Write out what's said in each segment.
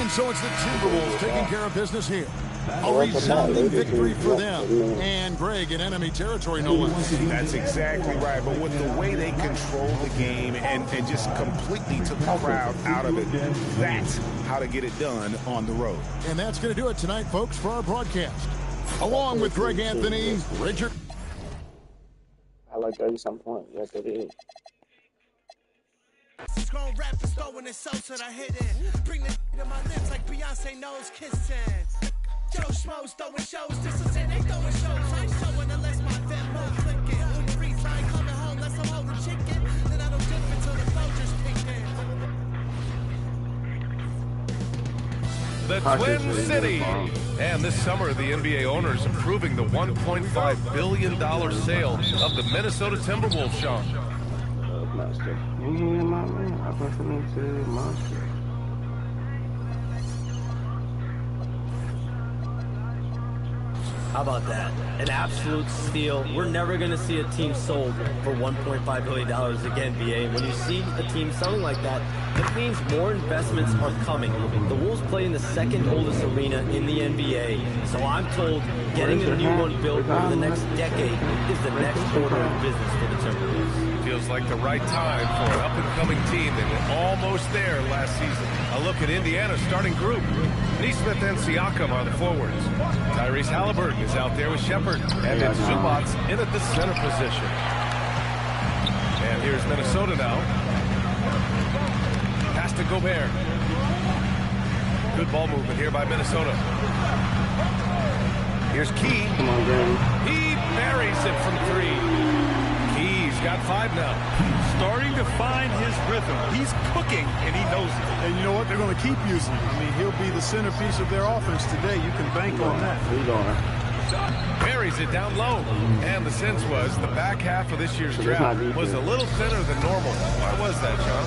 And so it's the Timberwolves taking care of business here. A resounding victory for them. And Greg in enemy territory, no less. That's exactly right. But with the way they controlled the game and just completely took the crowd out of it, that's how to get it done on the road. And that's going to do it tonight, folks, for our broadcast. Along with Greg Anthony, Richard. I like 30-some points. Yes, it is. Strong rappers throwing it so that I hit it. Bring the to my lips like Beyonce knows kissing. Joe Schmoes throwing shows, just to say they throwing shows. I ain't showing unless my Venmo clicking. Uber Eats, I ain't coming home unless I'm holding chicken. Then I don't dip until the closures kick in. The Twin City. And this summer, the NBA owners approving the $1.5 billion sale of the Minnesota Timberwolves, Sean. Monster. My man. I put him into Monster. How about that? An absolute steal. We're never going to see a team sold for $1.5 billion again, BA. When you see a team selling like that, it means more investments are coming. The Wolves play in the second oldest arena in the NBA, so I'm told getting a new one built over the next decade is the next order of business for the Timberwolves. Feels like the right time for an up-and-coming team. They were almost there last season. A look at Indiana's starting group. Neesmith and Siakam are the forwards. Tyrese Halliburton is out there with Shepherd. And it's Zubac in at the center position. And here's Minnesota now. Pass to Gobert. Good ball movement here by Minnesota. Here's Key. Come on, Danny. He buries it from three. Key's got 5 now. Starting to find his rhythm. He's cooking, and he knows it. And you know what? They're going to keep using him. I mean, he'll be the centerpiece of their offense today. You can bank on that. Buries it down low. And the sense was the back half of this year's draft was a little thinner than normal. Why was that, John?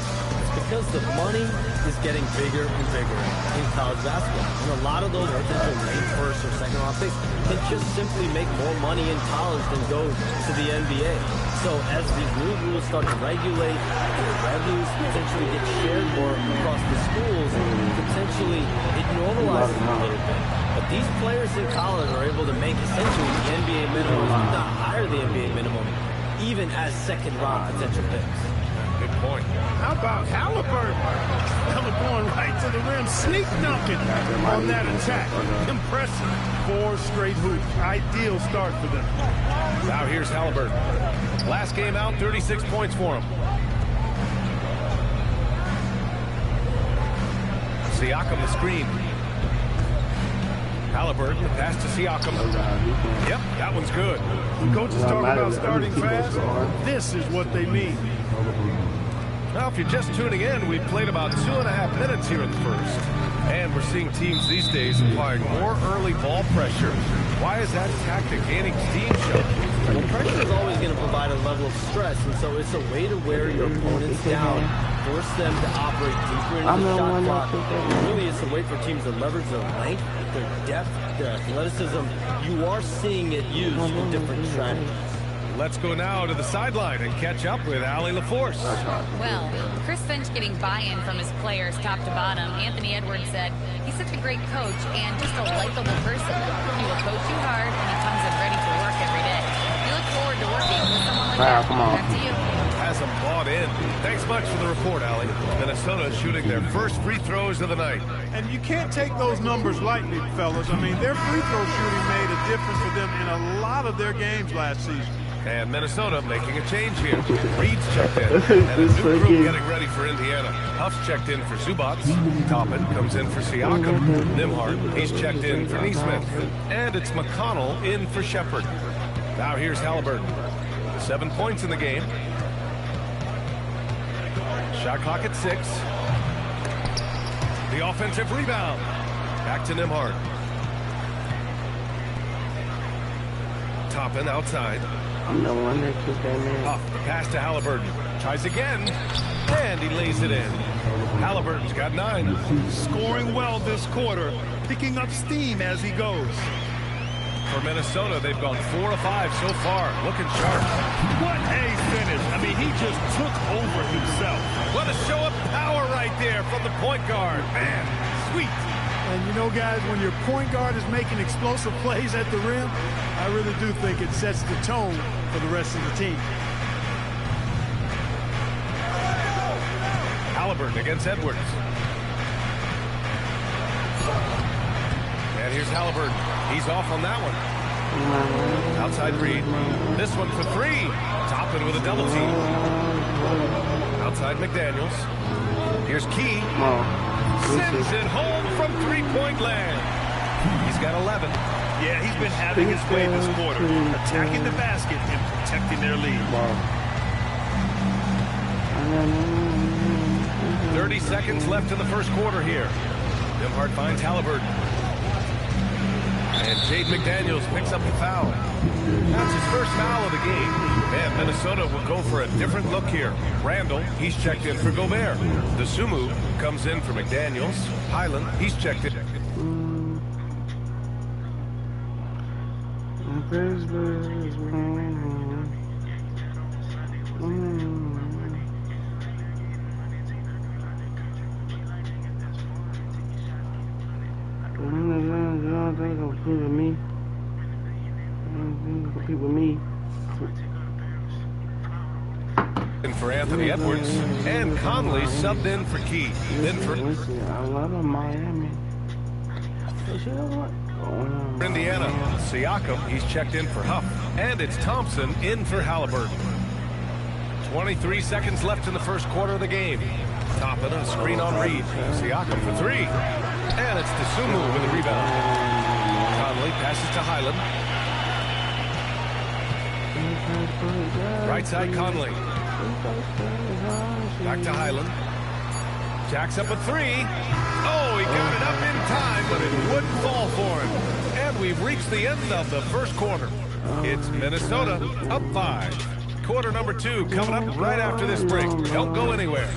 It's because the money is getting bigger and bigger in college basketball. And a lot of those potential late first or second round picks can just simply make more money in college than go to the NBA. So as these new rules start to regulate, the revenues potentially get shared more across the schools, potentially it normalizes a little bit. But these players in college are able to make essentially the NBA minimum, if not higher the NBA minimum, even as second round potential picks. Good point. How about Halliburton? Hella going right to the rim, sneak dunking on that attack. Impressive. 4 straight hoops. Ideal start for them. Now here's Halliburton. Last game out, 36 points for him. Siakam the screen. Halliburton, the pass to Siakam. Yep, that one's good. When coaches talk about starting fast, this is what they mean. Now, if you're just tuning in, we've played about 2.5 minutes here in the first. And we're seeing teams these days applying more early ball pressure. Why is that tactic gaining steam, Sean? Well, pressure is always going to provide a level of stress, and so it's a way to wear your opponents down, force them to operate deeper into the shot clock. And really, it's a way for teams to leverage their length, their depth, their athleticism. You are seeing it used in different strategies. Let's go now to the sideline and catch up with Allie LaForce. Well, Chris Finch getting buy-in from his players top to bottom. Anthony Edwards said he's such a great coach and just a likable person. He will coach you hard and he comes in ready for work every day. We look forward to working with someone like that. Back to you. Has them bought in. Thanks much for the report, Allie. Minnesota shooting their first free throws of the night. And you can't take those numbers lightly, fellas. I mean, their free throw shooting made a difference for them in a lot of their games last season. And Minnesota making a change here. Reed's checked in. And a new group getting ready for Indiana. Huff's checked in for Zubac. Toppin comes in for Siakam. Nembhard, he's checked in for Neesmith. And it's McConnell in for Shepherd. Now here's Halliburton. 7 points in the game. Shot clock at 6. The offensive rebound. Back to Nembhard. Toppin outside. I'm the one that took that man. Huff, pass to Halliburton. Tries again. And he lays it in. Halliburton's got 9. Scoring well this quarter, picking up steam as he goes. For Minnesota, they've gone 4 of 5 so far. Looking sharp. What a finish. I mean, he just took over himself. What a show of power right there from the point guard. Man, sweet. And you know, guys, when your point guard is making explosive plays at the rim, I really do think it sets the tone for the rest of the team. Halliburton against Edwards. And here's Halliburton. He's off on that one. Outside Reed. This one for three. Toppin with a double team. Outside McDaniels. Here's Key. Sends it home from three-point land. He's got 11. Yeah, he's been having his way this quarter, attacking the basket and protecting their lead. 30 seconds left in the first quarter here. Nimhart finds Halliburton. And Jade McDaniels picks up the foul. That's his first foul of the game. And Minnesota will go for a different look here. Randall, he's checked in for Gobert. Dosunmu comes in for McDaniels. Highland, he's checked in. In for Anthony Edwards, and Conley subbed in for Key. Then for I love Miami. Indiana, Siakam, he's checked in for Huff, and it's Thompson in for Halliburton. 23 seconds left in the first quarter of the game. Toppin a screen on Reed. Siakam for three, and it's Dosunmu with a rebound. Conley passes to Highland. Right side Conley. Back to Highland. Jacks up a three. Oh, he got it up in time, but it wouldn't fall for him. And we've reached the end of the first quarter. It's Minnesota up 5. Quarter number 2 coming up right after this break. Don't go anywhere.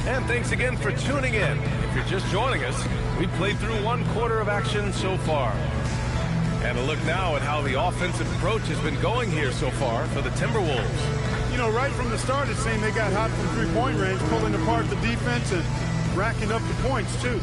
And thanks again for tuning in. If you're just joining us, we've played through one quarter of action so far. And a look now at how the offensive approach has been going here so far for the Timberwolves. You know, right from the start, it seemed they got hot from three-point range, pulling apart the defense and racking up the points, too.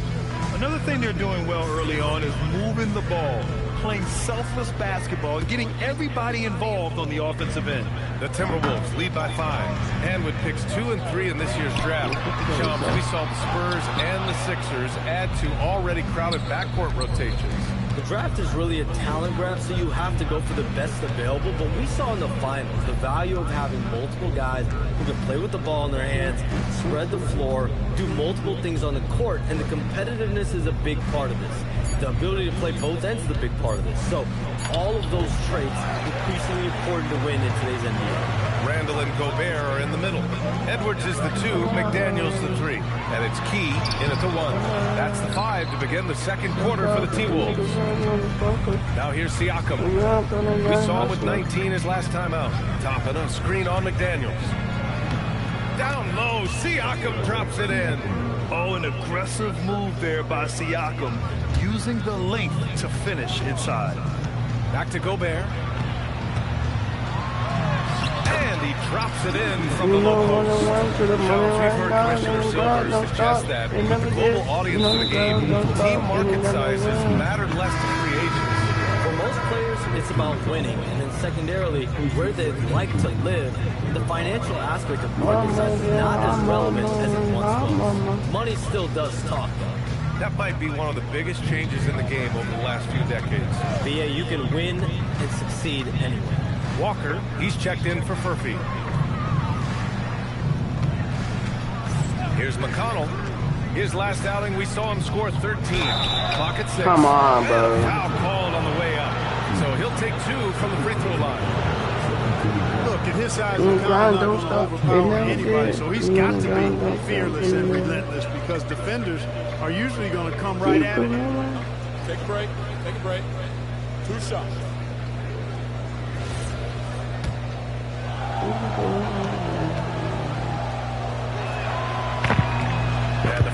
Another thing they're doing well early on is moving the ball, playing selfless basketball, and getting everybody involved on the offensive end. The Timberwolves lead by 5, and with picks 2 and 3 in this year's draft, Chums, we saw the Spurs and the Sixers add to already crowded backcourt rotations. The draft is really a talent grab, so you have to go for the best available. But we saw in the finals the value of having multiple guys who can play with the ball in their hands, spread the floor, do multiple things on the court, and the competitiveness is a big part of this. The ability to play both ends is a big part of this. So all of those traits increasingly important to win in today's NBA. Randall and Gobert are in the middle. Edwards is the 2, McDaniels the 3. And it's Key in at the 1. That's the 5 to begin the second quarter for the T-Wolves. Now here's Siakam. We saw him with 19 his last time out. Toppin a screen on McDaniels. Down low, Siakam drops it in. Oh, an aggressive move there by Siakam, using the length to finish inside. Back to Gobert. And he drops it in from the low post. We've heard Commissioner Silver suggest that with the global audience for the game, team market sizes matter less to free agents. For most players, it's about winning, and then secondarily, where they'd like to live. The financial aspect of market size is not as relevant as it once was. Money still does talk, though. That might be one of the biggest changes in the game over the last few decades. But yeah, you can win and succeed anyway. Walker, he's checked in for Furphy. Here's McConnell. His last outing, we saw him score 13. Clock at 6. Come on, bro. And a foul called on the way up. So he'll take 2 from the free throw line. Look, at his size, he's not going to overpower anybody, so he's got to be fearless and relentless because defenders are usually going to come right at him. Take a break. Take a break. 2 shots.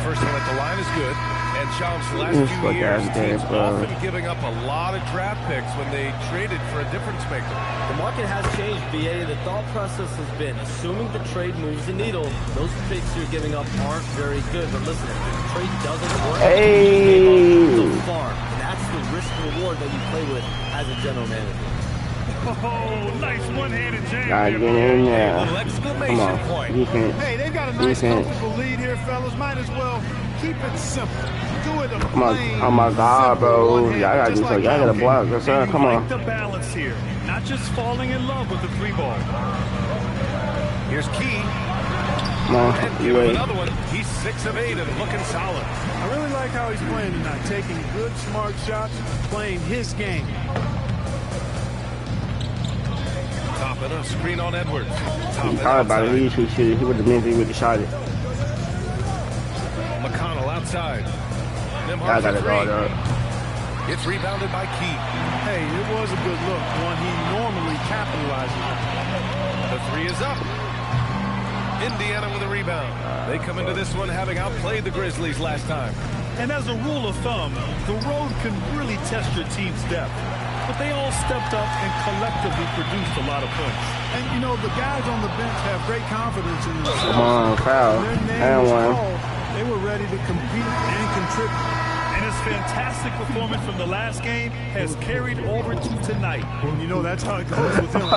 first one at the line is good. And Challenge the last few years, teams often giving up a lot of draft picks when they traded for a difference maker. The market has changed, BA. The thought process has been, assuming the trade moves the needle, those picks you're giving up aren't very good. But listen, if the trade doesn't work, you go far. And that's the risk-reward that you play with as a general manager. Oh, nice one-handed jam. Gotta get in there. Come on. Defense. Hey, they've got a nice, comfortable lead here, fellas. Might as well keep it simple. Do it a plain, oh my God, bro. Y'all gotta do something. Y'all gotta block. Come on. The balance here. Not just falling in love with the three ball. Here's Key. Come on. And give him another one. He's 6 of 8 and looking solid. I really like how he's playing tonight. Taking good, smart shots, playing his game. Top of the screen on Edwards. He thought about it. He would have meant he would have shot it. McConnell outside. I got it all up. It's rebounded by Key. Hey, it was a good look. One he normally capitalizes on. The three is up. Indiana with a rebound. They come into this one having outplayed the Grizzlies last time. And as a rule of thumb, the road can really test your team's depth. But they all stepped up and collectively produced a lot of points. And, you know, the guys on the bench have great confidence in themselves. Come on, foul. And one. They were ready to compete and contribute. And his fantastic performance from the last game has carried over to tonight. And, you know, that's how it goes with him.